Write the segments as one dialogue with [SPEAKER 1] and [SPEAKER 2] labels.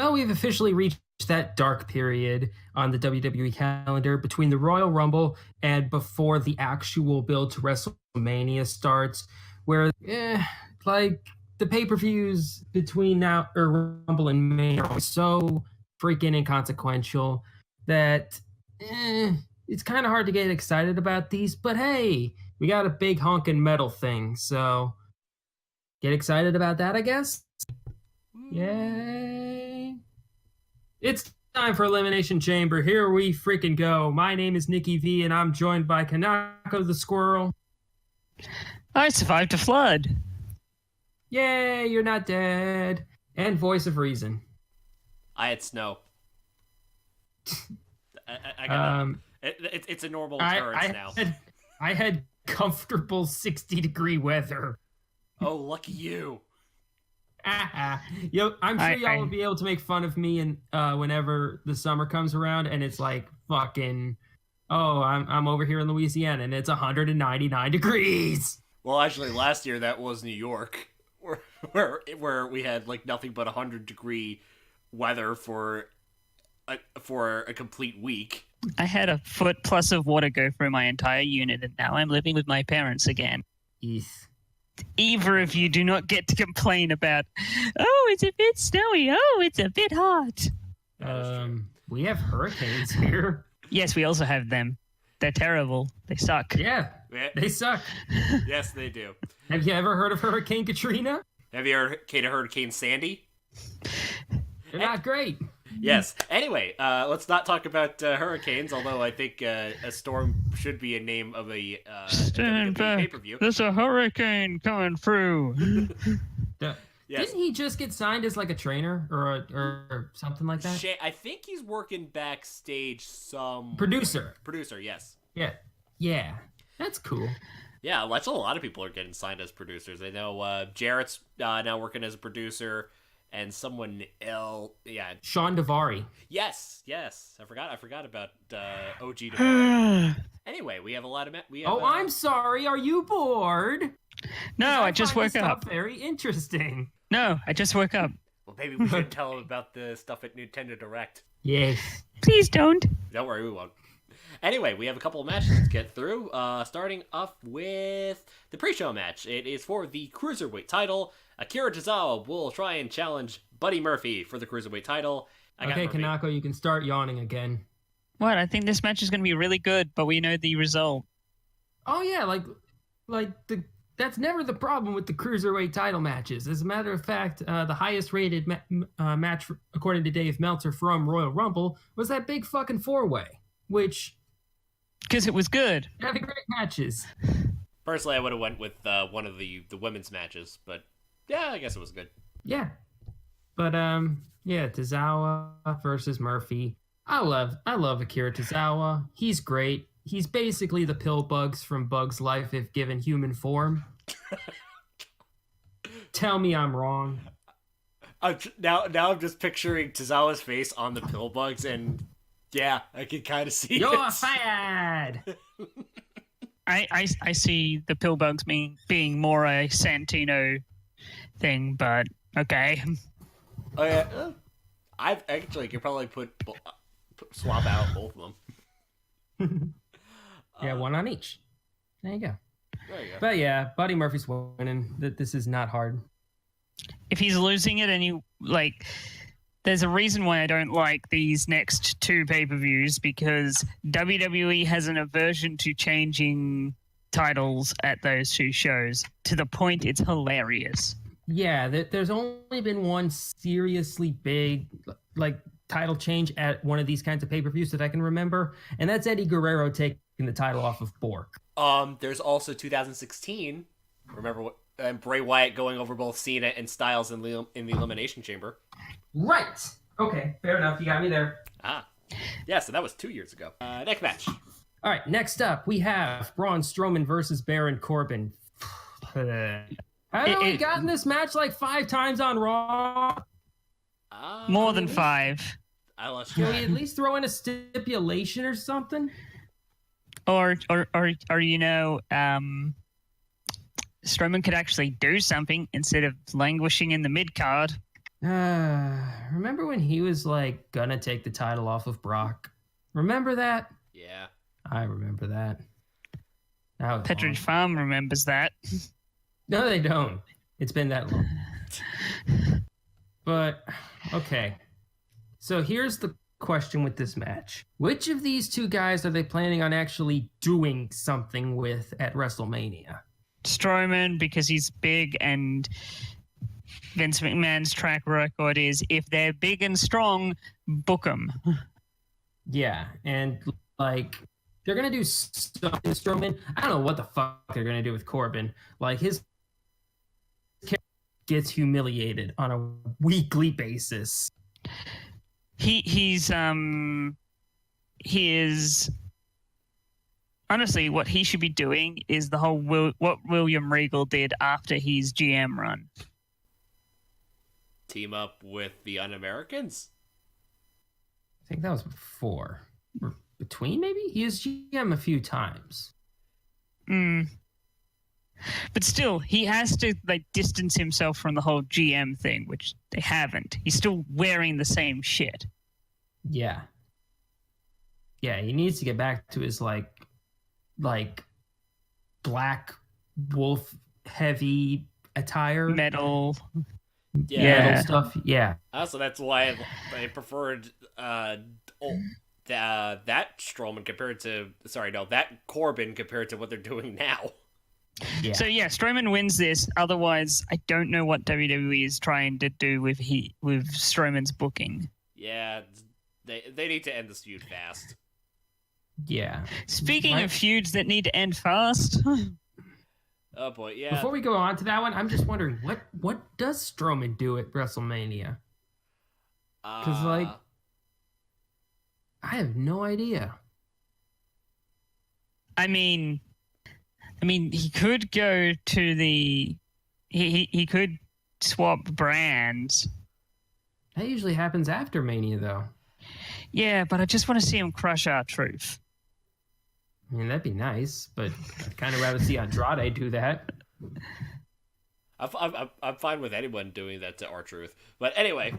[SPEAKER 1] Well, we've officially reached that dark period on the WWE calendar between the Royal Rumble and before the actual build to WrestleMania starts, where, like, the pay-per-views between now or Rumble and Mania are so freaking inconsequential that it's kind of hard to get excited about these. But hey, we got a big honking metal thing, so get excited about that, I guess. Yay! It's time for Elimination Chamber. Here we freaking go. My name is Nikki V, and I'm joined by Kanako the Squirrel.
[SPEAKER 2] I survived a flood.
[SPEAKER 1] Yay, you're not dead. And Voice of Reason.
[SPEAKER 3] I had snow. I got it's a normal occurrence now.
[SPEAKER 1] I had comfortable 60-degree weather.
[SPEAKER 3] Oh, lucky you.
[SPEAKER 1] Yo, I'm sure y'all will be able to make fun of me and whenever the summer comes around and it's like fucking, I'm over here in Louisiana and it's 199 degrees.
[SPEAKER 3] Well, actually, last year that was New York, where we had like nothing but 100-degree weather for a complete week.
[SPEAKER 2] I had a foot plus of water go through my entire unit, and now I'm living with my parents again.
[SPEAKER 1] Yes.
[SPEAKER 2] Either of you do not get to complain about, it's a bit snowy, it's a bit hot.
[SPEAKER 1] We have hurricanes here.
[SPEAKER 2] Yes, we also have them. They're terrible. They suck.
[SPEAKER 1] Yeah, they suck.
[SPEAKER 3] Yes, they do.
[SPEAKER 1] Have you ever heard of Hurricane Katrina?
[SPEAKER 3] Have you ever heard of Hurricane Sandy?
[SPEAKER 1] They're not great.
[SPEAKER 3] Yes. Anyway, let's not talk about hurricanes, although I think a storm should be a name of a
[SPEAKER 2] Stand back.
[SPEAKER 3] pay-per-view.
[SPEAKER 2] There's a hurricane coming through.
[SPEAKER 3] Yes.
[SPEAKER 1] Didn't he just get signed as like a trainer or something like that?
[SPEAKER 3] I think he's working backstage some...
[SPEAKER 1] Producer,
[SPEAKER 3] yes.
[SPEAKER 1] Yeah. That's cool.
[SPEAKER 3] Yeah, that's a lot of people are getting signed as producers. I know Jarrett's now working as a producer, and someone else,
[SPEAKER 1] Sean Davari.
[SPEAKER 3] Yes. I forgot about OG Davari. Anyway, we have a lot of...
[SPEAKER 1] I'm sorry. Are you bored?
[SPEAKER 2] No, I just woke up.
[SPEAKER 1] Very interesting.
[SPEAKER 2] No, I just woke up.
[SPEAKER 3] Well, maybe we should tell him about the stuff at Nintendo Direct.
[SPEAKER 1] Yes.
[SPEAKER 2] Please don't.
[SPEAKER 3] Don't worry, we won't. Anyway, we have a couple of matches to get through, starting off with the pre-show match. It is for the Cruiserweight title. Akira Tozawa will try and challenge Buddy Murphy for the Cruiserweight title.
[SPEAKER 1] Okay, Kanako, you can start yawning again.
[SPEAKER 2] What? I think this match is going to be really good, but we know the result.
[SPEAKER 1] Oh, yeah, that's never the problem with the Cruiserweight title matches. As a matter of fact, the highest rated match, according to Dave Meltzer, from Royal Rumble was that big fucking four-way, which...
[SPEAKER 2] Because it was good.
[SPEAKER 1] Had great matches.
[SPEAKER 3] Personally, I would have went with one of the women's matches, but yeah, I guess it was good.
[SPEAKER 1] Yeah. But, Tozawa versus Murphy. I love Akira Tozawa. He's great. He's basically the pill bugs from Bug's Life if given human form. Tell me I'm wrong.
[SPEAKER 3] Now I'm just picturing Tozawa's face on the pill bugs, and yeah, I can kind of see
[SPEAKER 1] You're
[SPEAKER 3] it.
[SPEAKER 1] fired!
[SPEAKER 2] I see the pill bugs being more a Santino thing, but okay.
[SPEAKER 3] Oh yeah, I've actually could probably swap out both of them.
[SPEAKER 1] Yeah, one on each. There you go.
[SPEAKER 3] There you go.
[SPEAKER 1] But yeah, Buddy Murphy's winning. This is not hard.
[SPEAKER 2] If he's losing it there's a reason why I don't like these next two pay-per-views, because WWE has an aversion to changing titles at those two shows to the point it's hilarious.
[SPEAKER 1] Yeah, there's only been one seriously big title change at one of these kinds of pay-per-views that I can remember, and that's Eddie Guerrero taking the title off of Bork.
[SPEAKER 3] There's also 2016. Remember Bray Wyatt going over both Cena and Styles in the Elimination Chamber.
[SPEAKER 1] Right. Okay, fair enough. You got me there.
[SPEAKER 3] Yeah, so that was 2 years ago. Next match.
[SPEAKER 1] All right, next up, we have Braun Strowman versus Baron Corbin. I've only gotten this match 5 times on Raw.
[SPEAKER 2] More than 5.
[SPEAKER 3] I lost
[SPEAKER 1] Can we at least throw in a stipulation or something?
[SPEAKER 2] Or Strowman could actually do something instead of languishing in the mid-card.
[SPEAKER 1] remember when he was like gonna take the title off of Brock? Remember that?
[SPEAKER 3] Yeah.
[SPEAKER 1] I remember that.
[SPEAKER 2] Petridge Farm remembers that.
[SPEAKER 1] No, they don't. It's been that long. But, okay. So here's the question with this match. Which of these two guys are they planning on actually doing something with at WrestleMania?
[SPEAKER 2] Strowman, because he's big, and Vince McMahon's track record is if they're big and strong, book them.
[SPEAKER 1] Yeah, and like they're gonna do stuff with Strowman. I don't know what the fuck they're gonna do with Corbin. Like his character gets humiliated on a weekly basis.
[SPEAKER 2] He is honestly, what he should be doing is the whole what William Regal did after his GM run.
[SPEAKER 3] Team up with the Un-Americans?
[SPEAKER 1] I think that was before. Or between, maybe? He was GM a few times.
[SPEAKER 2] But still, he has to like distance himself from the whole GM thing, which they haven't. He's still wearing the same shit.
[SPEAKER 1] Yeah. Yeah, he needs to get back to his like black wolf heavy attire.
[SPEAKER 2] Metal.
[SPEAKER 3] Yeah.
[SPEAKER 1] Metal stuff. Yeah.
[SPEAKER 3] So that's why I preferred that Strowman compared to that Corbin compared to what they're doing now.
[SPEAKER 1] Yeah.
[SPEAKER 2] So yeah, Strowman wins this. Otherwise, I don't know what WWE is trying to do with Strowman's booking.
[SPEAKER 3] Yeah, they need to end this feud fast.
[SPEAKER 1] Yeah.
[SPEAKER 2] Speaking of feuds that need to end fast.
[SPEAKER 3] Oh boy, yeah.
[SPEAKER 1] Before we go on to that one, I'm just wondering what does Strowman do at WrestleMania? Because like, I have no idea.
[SPEAKER 2] I mean, he could go to the he could swap brands.
[SPEAKER 1] That usually happens after Mania, though.
[SPEAKER 2] Yeah, but I just want to see him crush R-Truth.
[SPEAKER 1] I mean, that'd be nice, but I'd kind of rather see Andrade do that.
[SPEAKER 3] I'm fine with anyone doing that to R-Truth. But anyway,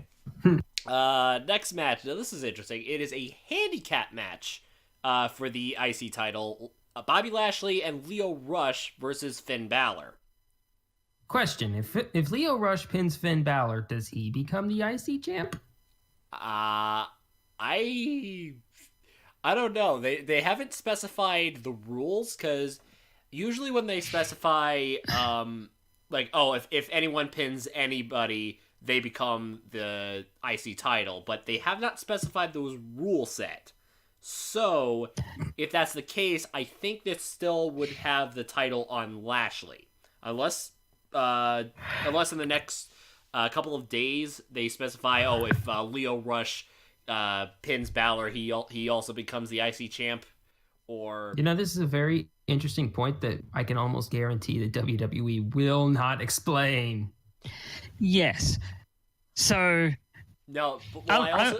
[SPEAKER 3] next match. Now, this is interesting. It is a handicap match for the IC title. Bobby Lashley and Lio Rush versus Finn Balor.
[SPEAKER 1] Question: If Lio Rush pins Finn Balor, does he become the IC champ? I don't know. They haven't specified the rules, because usually when they specify if anyone pins anybody, they become the IC title, but they have not specified those rule set. So, if that's the case, I think this still would have the title on Lashley. Unless in the next couple of days they specify, if Lio Rush pins Balor, he also becomes the IC champ. Or this is a very interesting point that I can almost guarantee that WWE will not explain.
[SPEAKER 2] Yes. So
[SPEAKER 3] no, I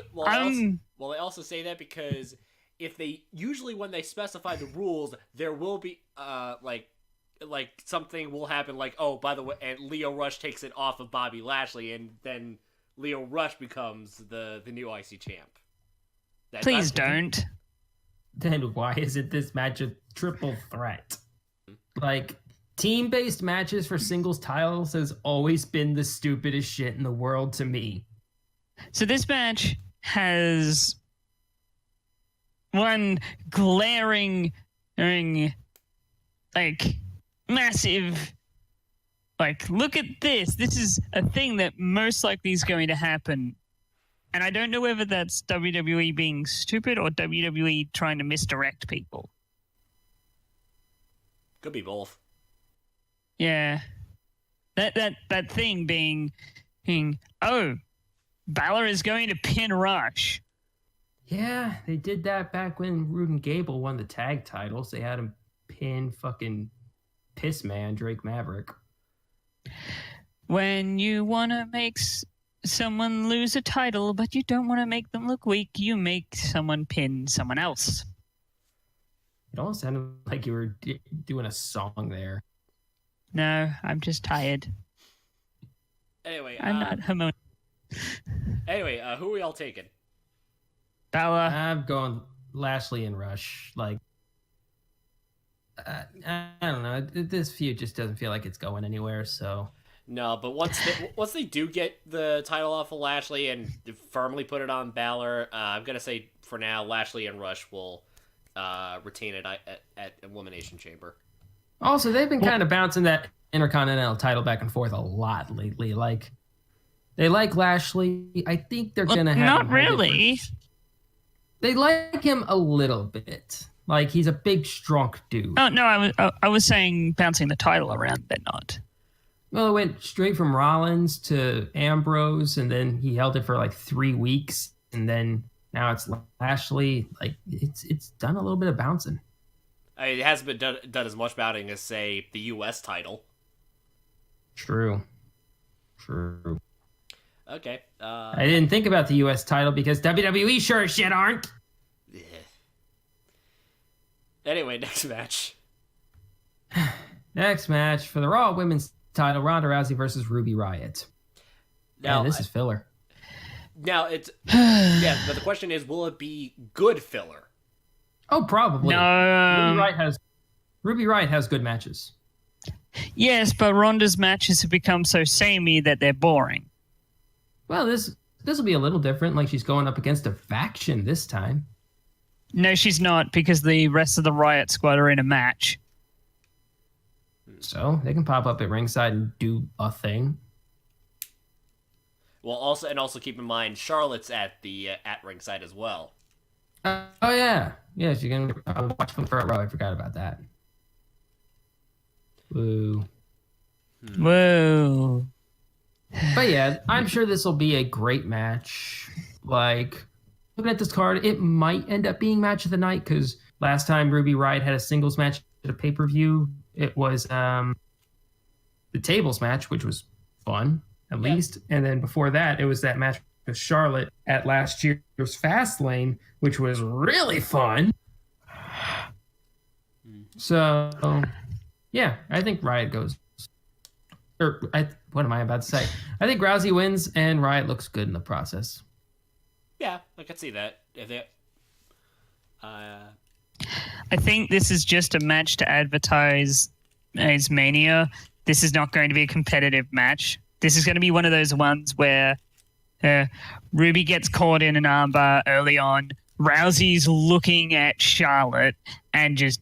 [SPEAKER 3] also say that because if when they specify the rules, there will be like something will happen, like, oh, by the way, and Lio Rush takes it off of Bobby Lashley, and then Lio Rush becomes the new IC champ.
[SPEAKER 2] Please don't.
[SPEAKER 1] Then why isn't this match a triple threat? Like, team-based matches for singles titles has always been the stupidest shit in the world to me.
[SPEAKER 2] So this match has one glaring, massive, look at this. This is a thing that most likely is going to happen. And I don't know whether that's WWE being stupid or WWE trying to misdirect people.
[SPEAKER 3] Could be both.
[SPEAKER 2] Yeah. That thing being, oh, Balor is going to pin Rush.
[SPEAKER 1] Yeah, they did that back when Rude and Gable won the tag titles. They had him pin fucking Piss Man, Drake Maverick.
[SPEAKER 2] When you want to make someone lose a title, but you don't want to make them look weak, you make someone pin someone else.
[SPEAKER 1] It almost sounded like you were doing a song there.
[SPEAKER 2] No, I'm just tired.
[SPEAKER 3] Anyway,
[SPEAKER 2] I'm not harmonious.
[SPEAKER 3] Anyway, who are we all taking?
[SPEAKER 2] Balor.
[SPEAKER 1] I'm going Lashley and Rush. Like, I don't know. This feud just doesn't feel like it's going anywhere. So
[SPEAKER 3] No, but once they do get the title off of Lashley and firmly put it on Balor, I'm gonna say for now Lashley and Rush will retain it at Elimination Chamber.
[SPEAKER 1] also, they've been kind of bouncing that Intercontinental title back and forth a lot lately. Like, they like Lashley. I think they're gonna have
[SPEAKER 2] not
[SPEAKER 1] him hold it for-
[SPEAKER 2] really.
[SPEAKER 1] They like him a little bit. Like, he's a big, strong dude.
[SPEAKER 2] Oh no, I was saying bouncing the title around. They're not.
[SPEAKER 1] Well, it went straight from Rollins to Ambrose, and then he held it for like 3 weeks, and then now it's Lashley. Like, it's done a little bit of bouncing.
[SPEAKER 3] I mean, it hasn't been done as much bouting as, say, the U.S. title.
[SPEAKER 1] True.
[SPEAKER 3] Okay.
[SPEAKER 1] I didn't think about the U.S. title because WWE sure as shit aren't.
[SPEAKER 3] Yeah. Anyway, next match.
[SPEAKER 1] Next match for the Raw Women's title, Ronda Rousey versus Ruby Riott.
[SPEAKER 3] Now,
[SPEAKER 1] This is filler.
[SPEAKER 3] Now, it's... yeah, but the question is, will it be good filler?
[SPEAKER 1] Oh, probably.
[SPEAKER 2] No.
[SPEAKER 1] Ruby Riott has good matches.
[SPEAKER 2] Yes, but Ronda's matches have become so samey that they're boring.
[SPEAKER 1] Well, this will be a little different. Like, she's going up against a faction this time.
[SPEAKER 2] No, she's not, because the rest of the Riot Squad are in a match.
[SPEAKER 1] So they can pop up at ringside and do a thing.
[SPEAKER 3] Well, also keep in mind, Charlotte's at ringside as well.
[SPEAKER 1] Oh, yeah. Yeah, she can watch from front row. I forgot about that. Woo.
[SPEAKER 2] Whoa.
[SPEAKER 1] But yeah, I'm sure this will be a great match. Like, looking at this card, it might end up being match of the night because last time Ruby Riott had a singles match at a pay-per-view, it was the tables match, which was fun, at least. And then before that, it was that match with Charlotte at last year's Fastlane, which was really fun. So, yeah, I think Riott goes. What am I about to say? I think Rousey wins and Riott looks good in the process.
[SPEAKER 3] Yeah, I could see that. If they,
[SPEAKER 2] I think this is just a match to advertise as Mania. This is not going to be a competitive match. This is going to be one of those ones where Ruby gets caught in an armbar early on. Rousey's looking at Charlotte and just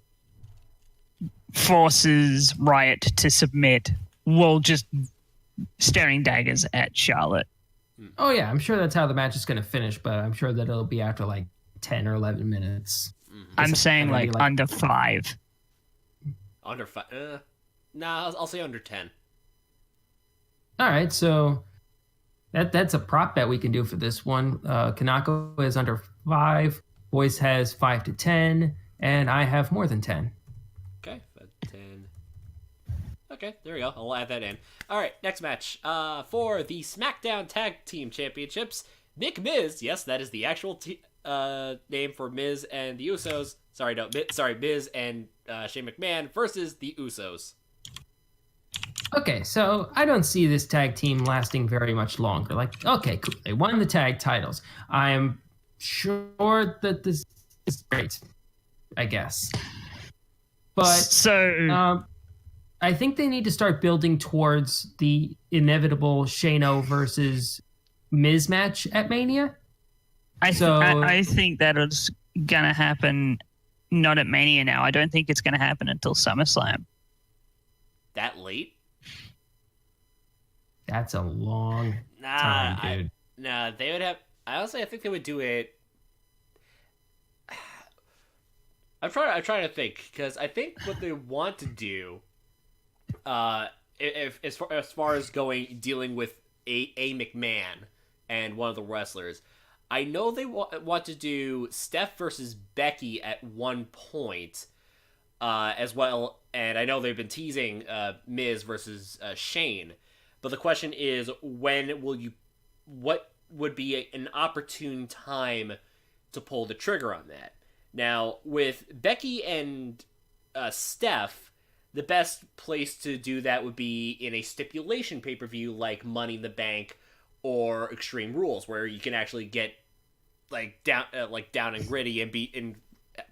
[SPEAKER 2] forces Riott to submit while just staring daggers at Charlotte.
[SPEAKER 1] Oh, yeah, I'm sure that's how the match is going to finish, but I'm sure that it'll be after like 10 or 11 minutes.
[SPEAKER 2] I'm saying like under 5.
[SPEAKER 3] Under 5? Nah, I'll say under 10.
[SPEAKER 1] All right, so that's a prop bet we can do for this one. Kanako is under 5, Boyce has 5 to 10, and I have more than 10.
[SPEAKER 3] Okay, 10. Okay, there we go. I'll add that in. All right, next match. For the SmackDown Tag Team Championships, Miz. Yes, that is the actual name for Miz and the Usos. Miz and Shane McMahon versus the Usos.
[SPEAKER 1] Okay, so I don't see this tag team lasting very much longer. Like, okay, cool. They won the tag titles. I am sure that this is great, I guess. But
[SPEAKER 2] So
[SPEAKER 1] I think they need to start building towards the inevitable Shano versus Miz match at Mania.
[SPEAKER 2] I think that is going to happen not at Mania now. I don't think it's going to happen until SummerSlam.
[SPEAKER 3] That late?
[SPEAKER 1] That's a long time, dude.
[SPEAKER 3] They would have... Honestly, I think they would do it... I'm trying to think, because I think what they want to do, if as far as dealing with a McMahon and one of the wrestlers, I know they want to do Steph versus Becky at one point, as well, and I know they've been teasing Miz versus Shane, but the question is, what would be an opportune time to pull the trigger on that? Now, with Becky and Steph, the best place to do that would be in a stipulation pay-per-view like Money in the Bank or Extreme Rules, where you can actually get down and gritty and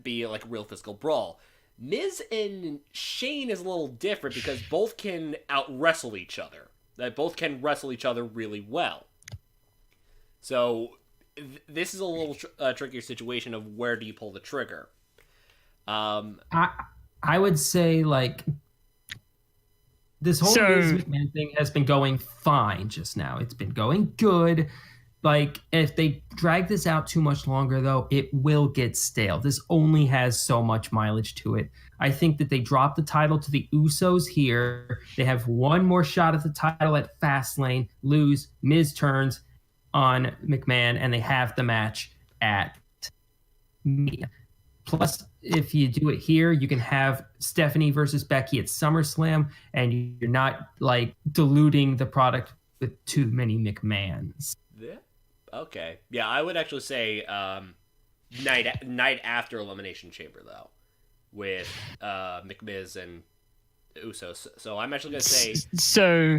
[SPEAKER 3] be like a real physical brawl. Miz and Shane is a little different because both can out-wrestle each other. They both can wrestle each other really well. So this is a little trickier situation of where do you pull the trigger.
[SPEAKER 1] I would say, like, this whole Miz McMahon thing has been going fine just now. It's been going good. Like, if they drag this out too much longer, though, it will get stale. This only has so much mileage to it. I think that they drop the title to the Usos here. They have one more shot at the title at Fastlane, lose, Miz turns on McMahon, and they have the match at Mania. Plus, if you do it here, you can have Stephanie versus Becky at SummerSlam, and you're not, like, diluting the product with too many McMahons.
[SPEAKER 3] Yeah. Okay. Yeah, I would actually say night after Elimination Chamber, though, with McMiz and Usos. So I'm actually going to say...
[SPEAKER 2] So...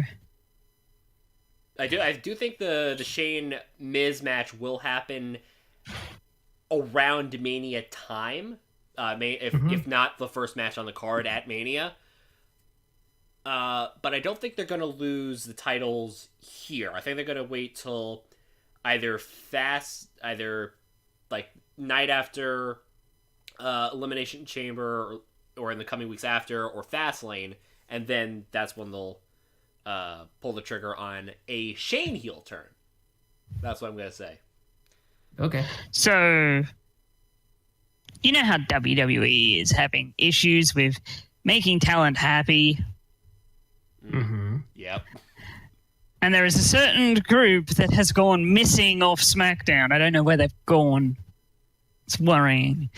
[SPEAKER 3] I do think the Shane Miz match will happen around Mania time, if not the first match on the card at Mania. But I don't think they're going to lose the titles here. I think they're going to wait till either like night after Elimination Chamber or in the coming weeks after, or Fastlane, and then that's when they'll pull the trigger on a Shane heel turn. That's what I'm going to say.
[SPEAKER 1] Okay.
[SPEAKER 2] So, you know how WWE is having issues with making talent happy?
[SPEAKER 1] Mm-hmm.
[SPEAKER 3] Yep.
[SPEAKER 2] And there is a certain group that has gone missing off SmackDown. I don't know where they've gone. It's worrying.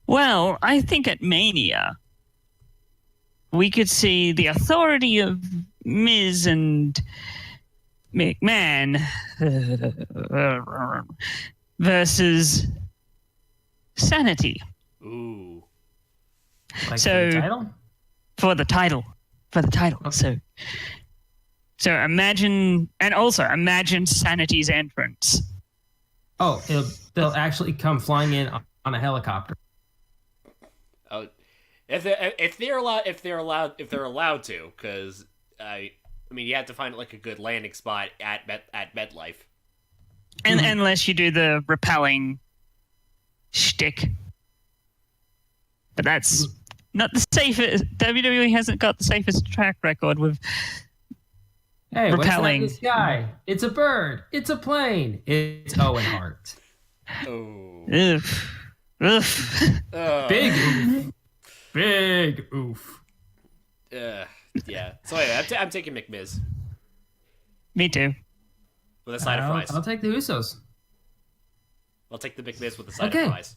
[SPEAKER 2] Well, I think at Mania, we could see the authority of Miz and McMahon versus Sanity.
[SPEAKER 3] Ooh.
[SPEAKER 1] Like
[SPEAKER 2] So,
[SPEAKER 1] for the title?
[SPEAKER 2] For the title. Okay. So imagine Sanity's entrance.
[SPEAKER 1] Oh, they'll actually come flying in on a helicopter.
[SPEAKER 3] Oh, if they're allowed to, because I mean, you have to find like a good landing spot at MetLife.
[SPEAKER 2] And unless you do the repelling shtick. But that's not the safest. WWE hasn't got the safest track record with repelling.
[SPEAKER 1] What's that in the sky? It's a bird. It's a plane. It's Owen Hart.
[SPEAKER 3] Oh.
[SPEAKER 2] Oof.
[SPEAKER 1] Big oof. Big oof.
[SPEAKER 3] Yeah. So anyway, I'm taking McMiz.
[SPEAKER 2] Me too.
[SPEAKER 3] With a side of fries.
[SPEAKER 1] I'll take the Usos.
[SPEAKER 3] I'll take the McMiz with a side of fries.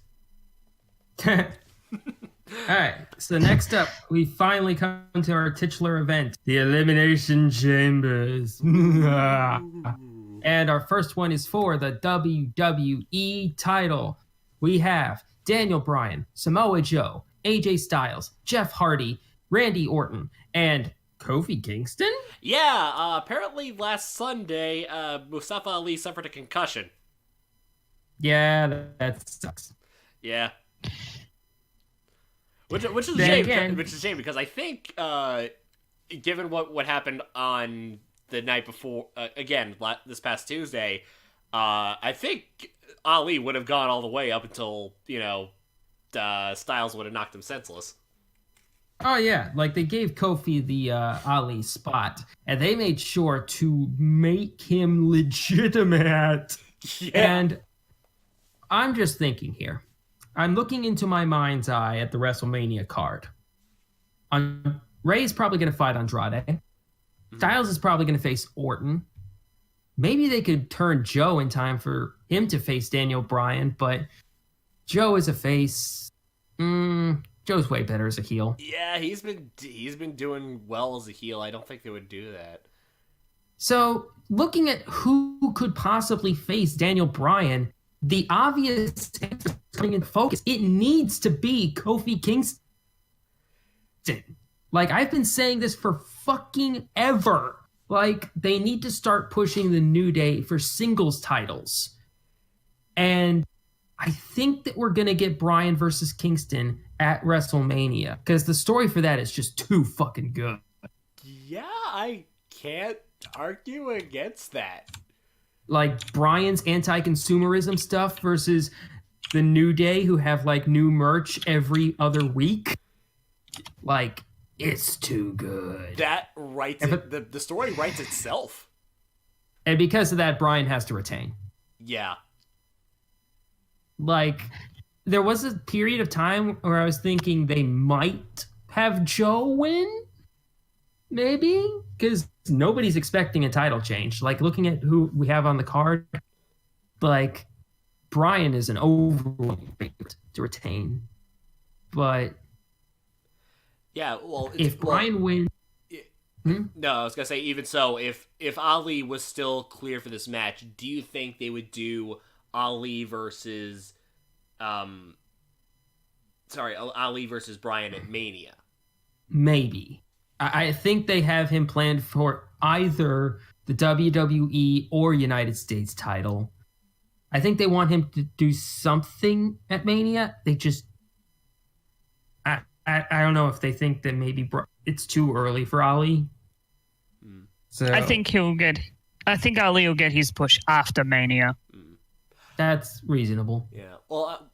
[SPEAKER 1] All right, so next up, we finally come to our titular event, the Elimination Chambers. And our first one is for the WWE title. We have Daniel Bryan, Samoa Joe, AJ Styles, Jeff Hardy, Randy Orton, and Kofi Kingston?
[SPEAKER 3] Yeah, apparently last Sunday, Mustafa Ali suffered a concussion.
[SPEAKER 1] Yeah, that sucks.
[SPEAKER 3] Yeah. Which is a shame. Which is a shame because I think, given what happened on the night before, this past Tuesday, I think Ali would have gone all the way up until Styles would have knocked him senseless.
[SPEAKER 1] Oh yeah, like they gave Kofi the Ali spot, and they made sure to make him legitimate.
[SPEAKER 3] Yeah.
[SPEAKER 1] And I'm just thinking here. I'm looking into my mind's eye at the WrestleMania card. Ray's probably going to fight Andrade. Styles is probably going to face Orton. Maybe they could turn Joe in time for him to face Daniel Bryan, but Joe is a face. Joe's way better as a heel.
[SPEAKER 3] Yeah, he's been doing well as a heel. I don't think they would do that.
[SPEAKER 1] So, looking at who could possibly face Daniel Bryan, the obvious answer coming into focus, it needs to be Kofi Kingston. Like, I've been saying this for fucking ever. like they need to start pushing the New Day for singles titles. And I think that we're going to get Bryan versus Kingston at WrestleMania because the story for that is just too fucking good.
[SPEAKER 3] Yeah, I can't argue against that.
[SPEAKER 1] Like Bryan's anti-consumerism stuff versus the New Day who have like new merch every other week. Like, it's too good.
[SPEAKER 3] That writes it, the story writes itself.
[SPEAKER 1] And because of that, Bryan has to retain.
[SPEAKER 3] Yeah.
[SPEAKER 1] Like, there was a period of time where I was thinking they might have Joe win. Maybe? Because nobody's expecting a title change. Like, looking at who we have on the card, like, Bryan is an overwhelming favorite to retain. But
[SPEAKER 3] yeah, well,
[SPEAKER 1] if Bryan wins...
[SPEAKER 3] No, I was going to say, even so, if Ali was still clear for this match, do you think they would do Ali versus Bryan at Mania?
[SPEAKER 1] Maybe. I think they have him planned for either the WWE or United States title. I think they want him to do something at Mania. They just... I don't know if they think that maybe it's too early for Ali. So
[SPEAKER 2] I think Ali will get his push after Mania.
[SPEAKER 1] That's reasonable.
[SPEAKER 3] Yeah. Well,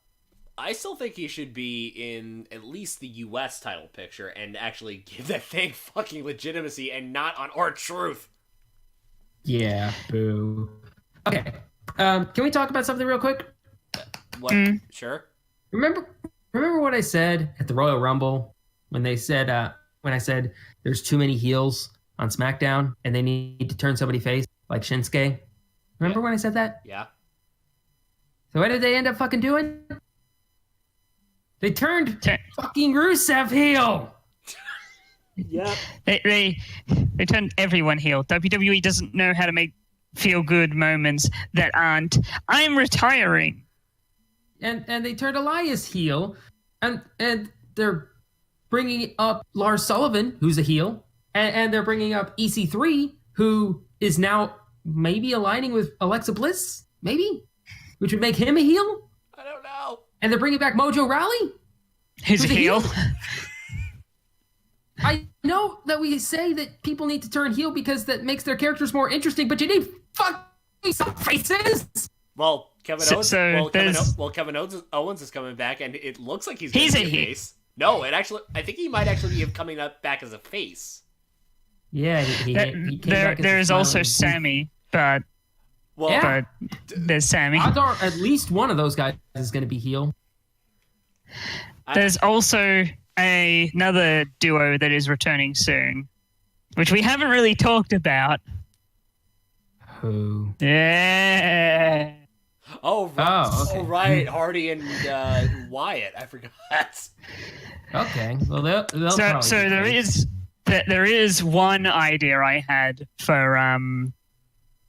[SPEAKER 3] I still think he should be in at least the U.S. title picture and actually give that thing fucking legitimacy and not on R-Truth.
[SPEAKER 1] Yeah, boo. Okay. Can we talk about something real quick?
[SPEAKER 3] What? Sure.
[SPEAKER 1] Remember what I said at the Royal Rumble when I said there's too many heels on SmackDown and they need to turn somebody face like Shinsuke? Remember when I said that?
[SPEAKER 3] Yeah.
[SPEAKER 1] So what did they end up fucking doing? They turned fucking Rusev heel.
[SPEAKER 3] Yeah.
[SPEAKER 2] They turned everyone heel. WWE doesn't know how to make feel-good moments that aren't, I'm retiring.
[SPEAKER 1] And they turned Elias heel. And they're bringing up Lars Sullivan, who's a heel. And they're bringing up EC3, who is now maybe aligning with Alexa Bliss, maybe? Which would make him a heel?
[SPEAKER 3] I don't know.
[SPEAKER 1] And they're bringing back Mojo Rawley?
[SPEAKER 2] Who's a heel?
[SPEAKER 1] I know that we say that people need to turn heel because that makes their characters more interesting, but you need fucking some faces!
[SPEAKER 3] Well, Kevin Owens is coming back, and it looks like he's a face. No, I think he might actually be coming back as a face.
[SPEAKER 1] Yeah, he came back as
[SPEAKER 2] there is also Sammy, but there's Sammy.
[SPEAKER 1] Odds are at least one of those guys is going to be heel.
[SPEAKER 2] There's also another duo that is returning soon, which we haven't really talked about.
[SPEAKER 1] Who?
[SPEAKER 2] Yeah.
[SPEAKER 3] Oh, right.
[SPEAKER 1] Okay.
[SPEAKER 3] Oh, right. Hardy and Wyatt. I forgot.
[SPEAKER 1] Okay. Well, they'll
[SPEAKER 2] so there is one idea I had for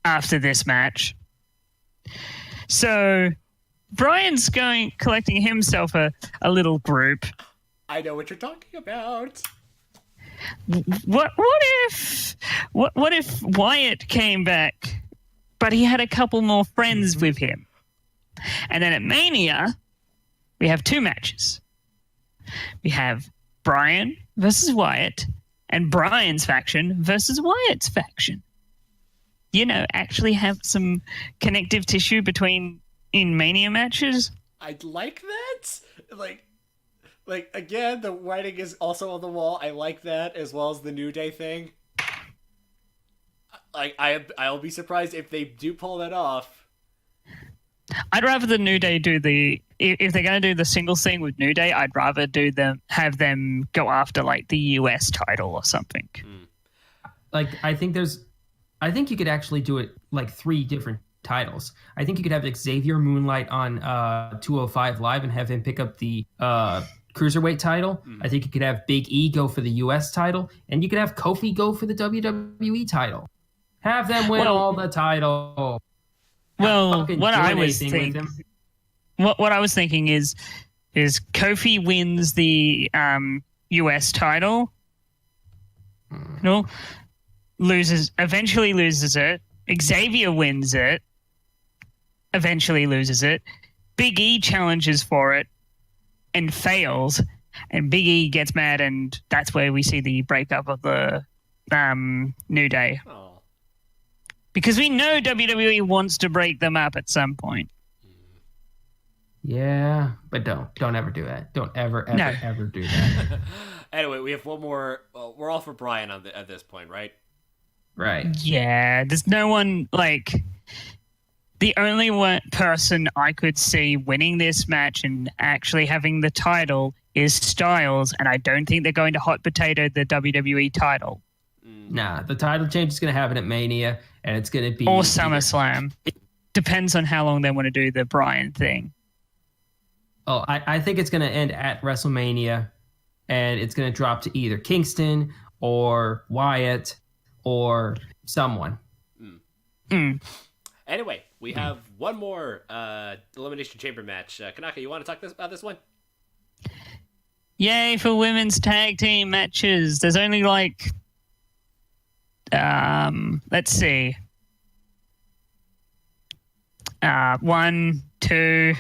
[SPEAKER 2] after this match. So Bryan's collecting himself a little group.
[SPEAKER 3] I know what you're talking about.
[SPEAKER 2] What if Wyatt came back, but he had a couple more friends with him, and then at Mania we have two matches. We have Bryan versus Wyatt, and Bryan's faction versus Wyatt's faction. Actually have some connective tissue in Mania matches.
[SPEAKER 3] I'd like that. Like again, the writing is also on the wall. I like that as well as the New Day thing. I'll be surprised if they do pull that off.
[SPEAKER 2] I'd rather the New Day if they're going to do the singles thing with New Day, I'd rather have them go after like the US title or something.
[SPEAKER 1] Like I think you could actually do it like 3 different titles. I think you could have Xavier Moonlight on 205 Live and have him pick up the Cruiserweight title. I think you could have Big E go for the US title, and you could have Kofi go for the WWE title. Have them win all the title.
[SPEAKER 2] Well, what I was thinking is Kofi wins the US title. No, eventually loses it. Xavier wins it, eventually loses it. Big E challenges for it and fails. And Big E gets mad, and that's where we see the breakup of the New Day.
[SPEAKER 3] Oh.
[SPEAKER 2] Because we know WWE wants to break them up at some point.
[SPEAKER 1] Yeah, but don't ever do that. Don't ever do that.
[SPEAKER 3] Anyway, we have one more. Well, we're all for Brian at this point, right?
[SPEAKER 1] Right.
[SPEAKER 2] Yeah, there's no one the only person I could see winning this match and actually having the title is Styles, and I don't think they're going to hot potato the WWE title.
[SPEAKER 1] Nah, the title change is going to happen at Mania, and it's going to be...
[SPEAKER 2] Or SummerSlam. It depends on how long they want to do the Brian thing.
[SPEAKER 1] Oh, I think it's going to end at WrestleMania, and it's going to drop to either Kingston or Wyatt or someone.
[SPEAKER 3] Anyway, we have one more Elimination Chamber match. Kanaka, you want to talk about this one?
[SPEAKER 2] Yay for women's tag team matches. There's only let's see. 1, 2,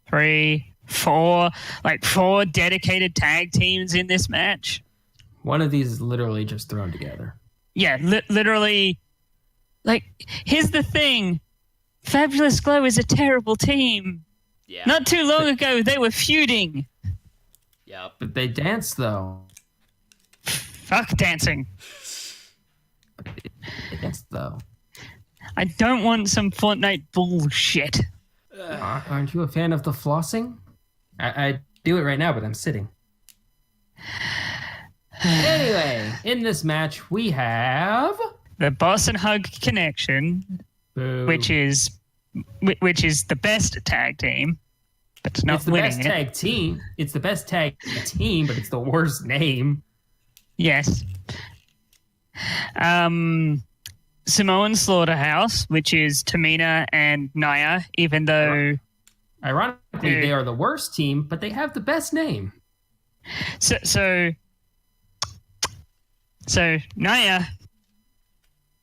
[SPEAKER 2] 3, 4. 4 dedicated tag teams in this match.
[SPEAKER 1] One of these is literally just thrown together.
[SPEAKER 2] Yeah, literally. Here's the thing. Fabulous Glow is a terrible team.
[SPEAKER 3] Yeah.
[SPEAKER 2] Not too long ago, they were feuding.
[SPEAKER 3] Yep.
[SPEAKER 1] But they dance, though.
[SPEAKER 2] Fuck dancing.
[SPEAKER 1] They dance, though.
[SPEAKER 2] I don't want some Fortnite bullshit.
[SPEAKER 1] Aren't you a fan of the flossing? I do it right now, but I'm sitting. Anyway, in this match, we have...
[SPEAKER 2] The Boss and Hug Connection,
[SPEAKER 1] Boo.
[SPEAKER 2] which is the best tag team, but it's not
[SPEAKER 1] It's the
[SPEAKER 2] winning
[SPEAKER 1] best
[SPEAKER 2] it.
[SPEAKER 1] tag team. It's the best tag team, but it's the worst name.
[SPEAKER 2] Yes. Samoan Slaughterhouse, which is Tamina and Nia, even though...
[SPEAKER 1] Ironically, they are the worst team, but they have the best name.
[SPEAKER 2] So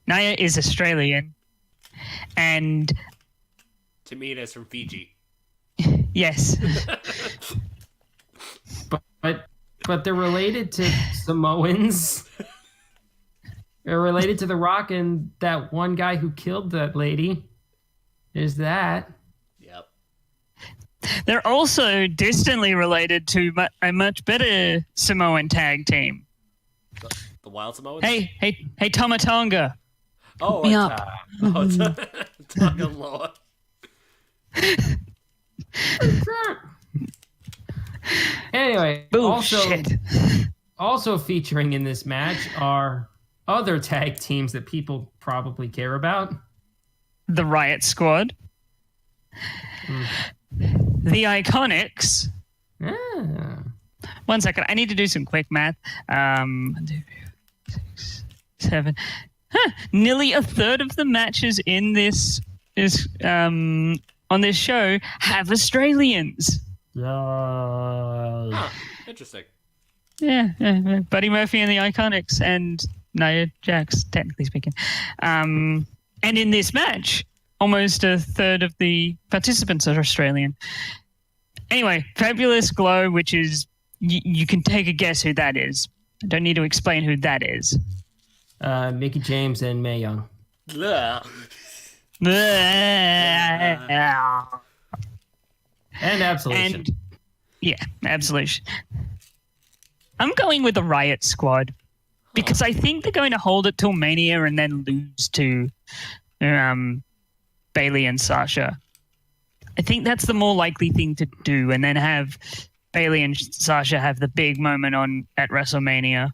[SPEAKER 2] Nia is Australian, and
[SPEAKER 3] Tamina's from Fiji.
[SPEAKER 2] yes,
[SPEAKER 1] but they're related to Samoans. They're related to The Rock and that one guy who killed that lady. There's that.
[SPEAKER 3] Yep.
[SPEAKER 2] they're also distantly related to a much better Samoan tag team.
[SPEAKER 3] The Wild Samoans?
[SPEAKER 2] Hey, Tomatonga.
[SPEAKER 3] Oh,
[SPEAKER 2] me
[SPEAKER 3] it's Tonga Loa.
[SPEAKER 1] Anyway,
[SPEAKER 2] Bullshit.
[SPEAKER 1] also featuring in this match are other tag teams that people probably care about.
[SPEAKER 2] The Riott Squad. The Iconics.
[SPEAKER 1] Ah.
[SPEAKER 2] 1 second, I need to do some quick math. 1, 2, 6, 7. Nearly a third of the matches in this on this show have Australians.
[SPEAKER 3] Huh, interesting.
[SPEAKER 2] Yeah, Buddy Murphy and the Iconics and Nia Jax, technically speaking. And in this match, almost a third of the participants are Australian. Anyway, Fabulous Glow, which is you can take a guess who that is. I don't need to explain who that is.
[SPEAKER 1] Mickey James and Mae Young.
[SPEAKER 3] Ugh.
[SPEAKER 1] And Absolution.
[SPEAKER 2] And, yeah, Absolution. I'm going with the Riott Squad because I think they're going to hold it till Mania and then lose to Bayley and Sasha. I think that's the more likely thing to do, and then have Bayley and Sasha have the big moment at WrestleMania.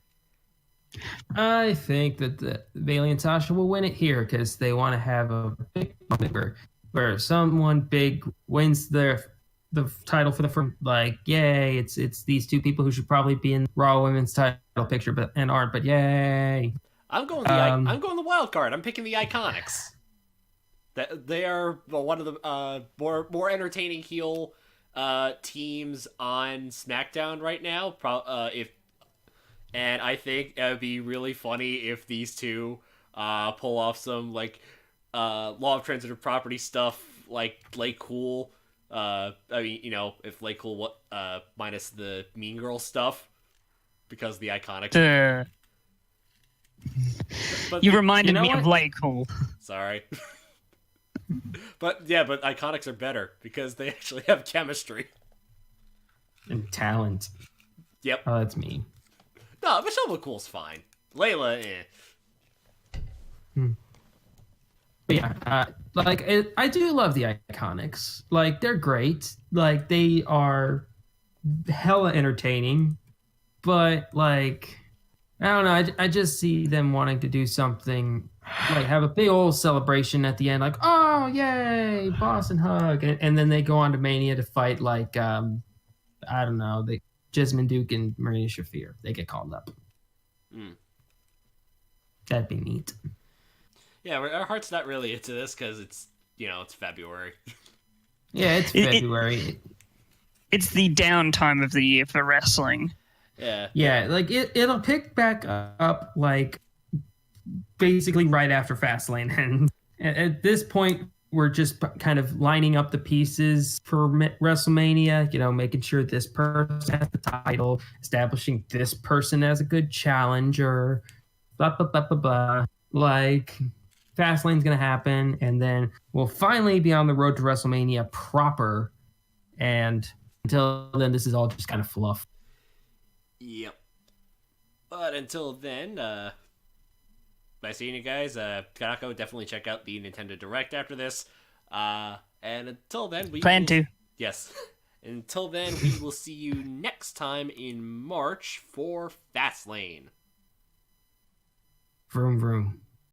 [SPEAKER 1] I think that Bayley and Sasha will win it here because they want to have a big moment where someone big wins the title for the first. Like, yay! It's these two people who should probably be in Raw Women's title picture, but aren't. But yay!
[SPEAKER 3] I'm going the wild card. I'm picking the Iconics. That they are one of the more entertaining heel teams on SmackDown right now. And I think it would be really funny if these two pull off some like law of transitive property stuff, like Lake Cool. I mean, you know, if Lake Cool minus the Mean Girl stuff, because the Iconics. But
[SPEAKER 2] you reminded me
[SPEAKER 1] what?
[SPEAKER 2] of Lake Cool.
[SPEAKER 3] Sorry. But Iconics are better because they actually have chemistry
[SPEAKER 1] and talent.
[SPEAKER 3] Yep.
[SPEAKER 1] Oh, that's mean.
[SPEAKER 3] No, Michelle McCool's fine. Layla,
[SPEAKER 1] But yeah, I do love the Iconics. Like, they're great. Like, they are hella entertaining. But, like, I don't know. I just see them wanting to do something, like have a big old celebration at the end, like, oh, yay, Boston Hug. And then they go on to Mania to fight, like, I don't know, Jessamine Duke and Maria Shafir. They get called up. That'd be neat.
[SPEAKER 3] Yeah, our heart's not really into this because it's, you know, it's February.
[SPEAKER 1] Yeah, it's February.
[SPEAKER 2] It's the downtime of the year for wrestling.
[SPEAKER 3] Yeah.
[SPEAKER 1] Yeah, like it'll pick back up like basically right after Fastlane, and at this point we're just kind of lining up the pieces for WrestleMania. You know, making sure this person has the title, establishing this person as a good challenger. Blah blah blah blah blah. Like, Fastlane's gonna happen, and then we'll finally be on the road to WrestleMania proper. And until then, this is all just kind of fluff.
[SPEAKER 3] Yep. But until then, nice seeing you guys. Kanako, definitely check out the Nintendo Direct after this. And until then, we
[SPEAKER 2] plan to.
[SPEAKER 3] Yes. Until then, we will see you next time in March for Fastlane.
[SPEAKER 1] Vroom vroom.